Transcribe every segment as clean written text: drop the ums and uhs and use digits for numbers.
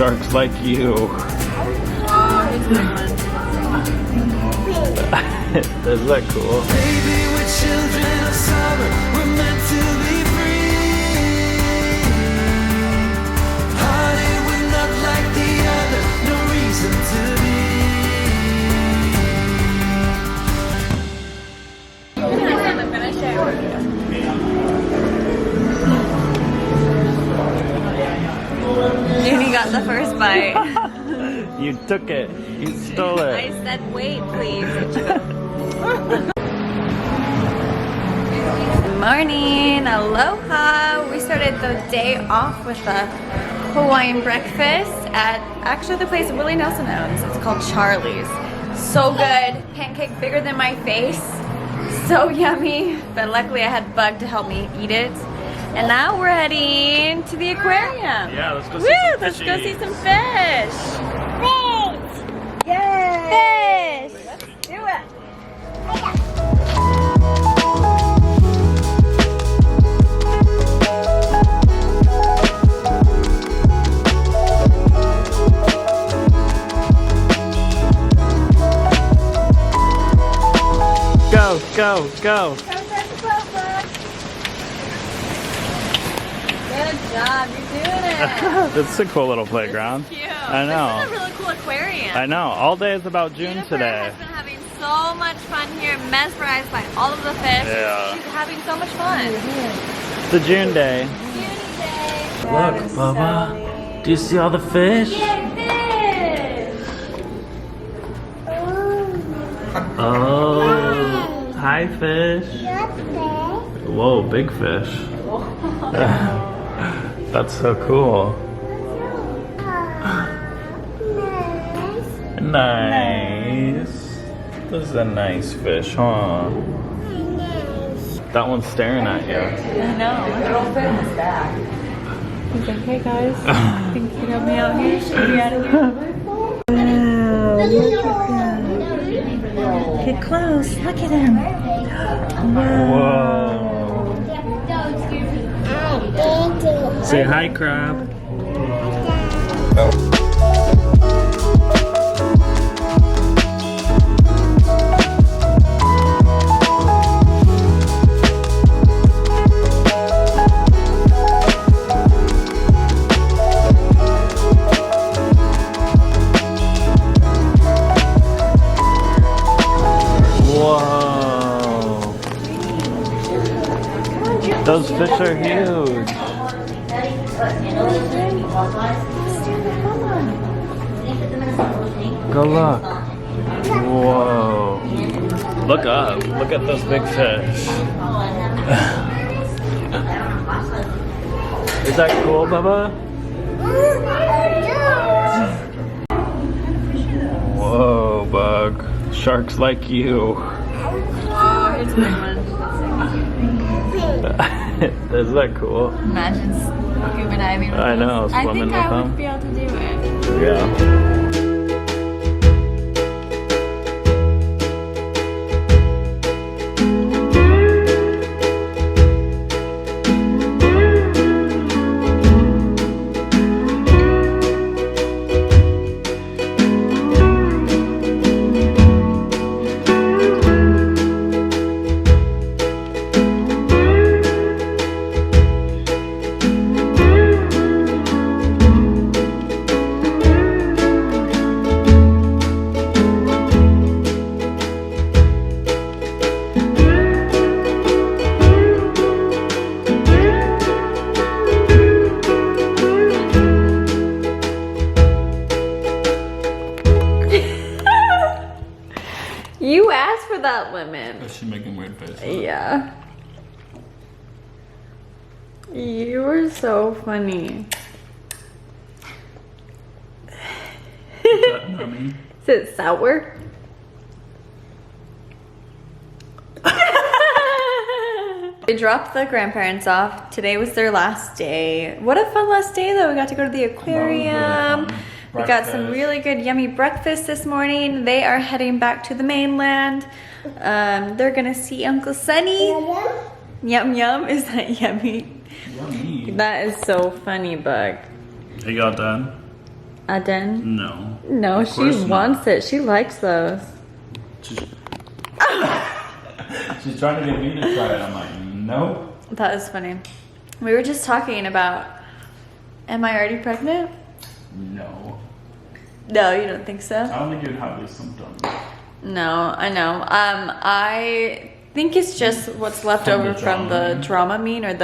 Sharks like you. Is that cool? Baby, we're children of summer. We're meant to be free. Hearted, we're not like the other. No reason to be. I'm gonna share with you. Junie got the first bite. You took it. You stole it. I said, wait, please. Good morning. Aloha. We started the day off with a Hawaiian breakfast at actually the place Willie Nelson owns. It's called Charlie's. So good. Pancake bigger than my face. So yummy. But luckily I had Bug to help me eat it. And now we're heading to the aquarium. Yeah, let's go see some Let's go fishy. see some fish. Fish! Yay! Fish! Let's do it. Go, go, go. Good job, you're doing it. This is a cool little playground. Cute. I know. This is a really cool aquarium. I know. All day is about June Juniper today. has been having so much fun here, mesmerized by all of the fish. Yeah. She's having so much fun. It's a June day. June day. Look, Bubba. Do you see all the fish? Fish. Oh. Hi, fish. Whoa, big fish. That's so cool. Nice. This is a nice fish, huh? That one's staring at you. I know. It'll fit in his bag. He's like, hey guys, think you can help me out here? Should we out of here? Wow, look at them. Get close, look at him. Whoa. Say hi, crab. Whoa. Those fish are huge. Go look. Whoa. Look up. Look at those big fish. Is that cool, Bubba? Whoa, Bug. Sharks like you. Oh, here's a big one. Is that cool? Imagine scuba diving with I know, those. swimming with I think I them. would be able to do it. Yeah. You asked for that lemon. Is she making weird faces? Yeah. You were so funny. Is that nummy? Is it sour? They dropped the grandparents off. Today was their last day. What a fun last day though. We got to go to the aquarium. We got some really good yummy breakfast this morning. They are heading back to the mainland. They're gonna see Uncle Sunny. Yum yum, is that yummy? Yummy. That is so funny, Bug. You got done? den? No. No, Of she course wants not. it. She likes those. She's trying to get me to try it. I'm like, nope. That is funny. We were just talking about, am I already pregnant? No. No, you don't think so? I don't think you'd have these symptoms. No, I know. I think it's just what's left From over the from the Dramamine or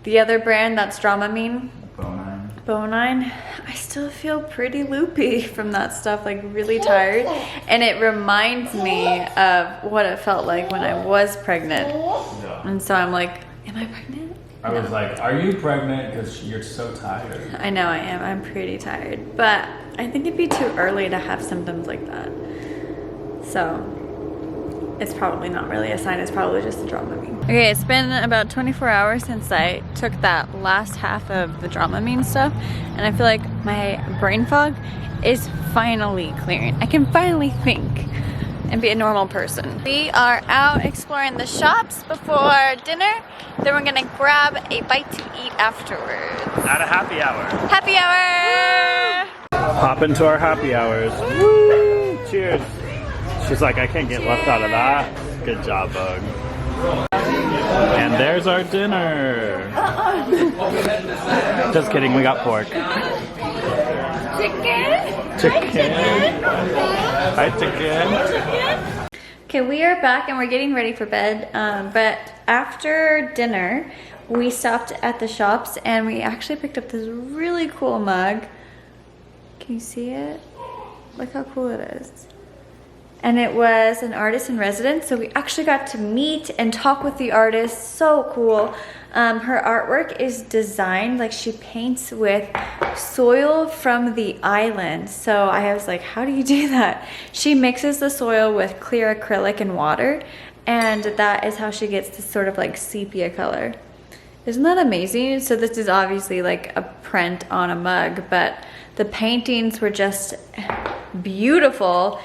the other brand that's Dramamine. Bonine. Bonine. I still feel pretty loopy from that stuff, like really tired. And it reminds me of what it felt like when I was pregnant. Yeah. And so I'm like, am I pregnant? I was like, are you pregnant? Because you're so tired. I know I am. I'm pretty tired. But I think it'd be too early to have symptoms like that. So it's probably not really a sign. It's probably just the Dramamine. Okay, it's been about 24 hours since I took that last half of the Dramamine stuff. And I feel like my brain fog is finally clearing. I can finally think and be a normal person. We are out exploring the shops before dinner. Then we're gonna grab a bite to eat afterwards. At a happy hour. Happy hour! Hop into our happy hours. Woo! Cheers. She's like, I can't get left out of that. Good job, Bug. And there's our dinner. Just kidding, we got pork. Chicken. Hi, chicken. Okay, we are back and we're getting ready for bed. But after dinner, we stopped at the shops and we actually picked up this really cool mug. Can you see it? Look how cool it is. And it was an artist in residence, so we actually got to meet and talk with the artist. So cool. Her artwork is designed, like she paints with soil from the island. So I was like, how do you do that? She mixes the soil with clear acrylic and water, and that is how she gets this sort of like sepia color. Isn't that amazing? So this is obviously like a print on a mug, but the paintings were just beautiful.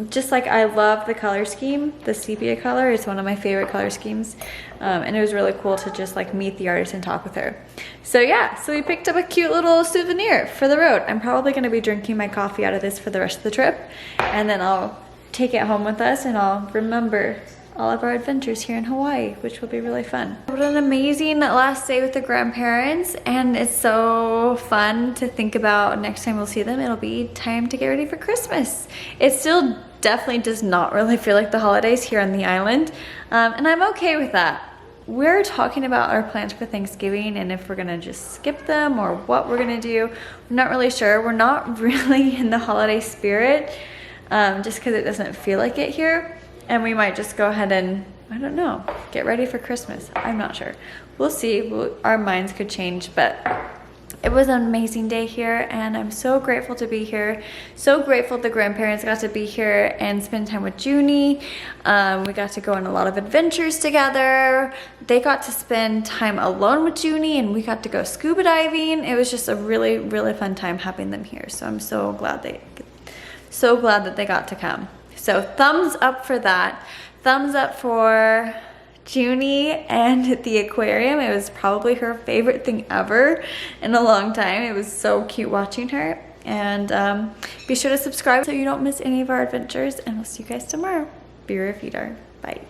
Just like I love the color scheme, the sepia color is one of my favorite color schemes. And it was really cool to just like meet the artist and talk with her. So yeah, so we picked up a cute little souvenir for the road. I'm probably gonna be drinking my coffee out of this for the rest of the trip. And then I'll take it home with us and I'll remember all of our adventures here in Hawaii, which will be really fun. What an amazing last day with the grandparents, and it's so fun to think about next time we'll see them, it'll be time to get ready for Christmas. It still definitely does not really feel like the holidays here on the island, and I'm okay with that. We're talking about our plans for Thanksgiving and if we're gonna just skip them or what we're gonna do. We're not really sure. We're not really in the holiday spirit, just because it doesn't feel like it here. And we might just go ahead and, I don't know, get ready for Christmas. I'm not sure. We'll see. Our minds could change, but it was an amazing day here and I'm so grateful to be here. So grateful the grandparents got to be here and spend time with Junie. We got to go on a lot of adventures together. They got to spend time alone with Junie and we got to go scuba diving. It was just a really, really fun time having them here. So I'm so glad that they got to come. So thumbs up for that. Thumbs up for Junie and the aquarium. It was probably her favorite thing ever in a long time. It was so cute watching her. And be sure to subscribe so you don't miss any of our adventures. And we'll see you guys tomorrow. Be your feeder. Bye.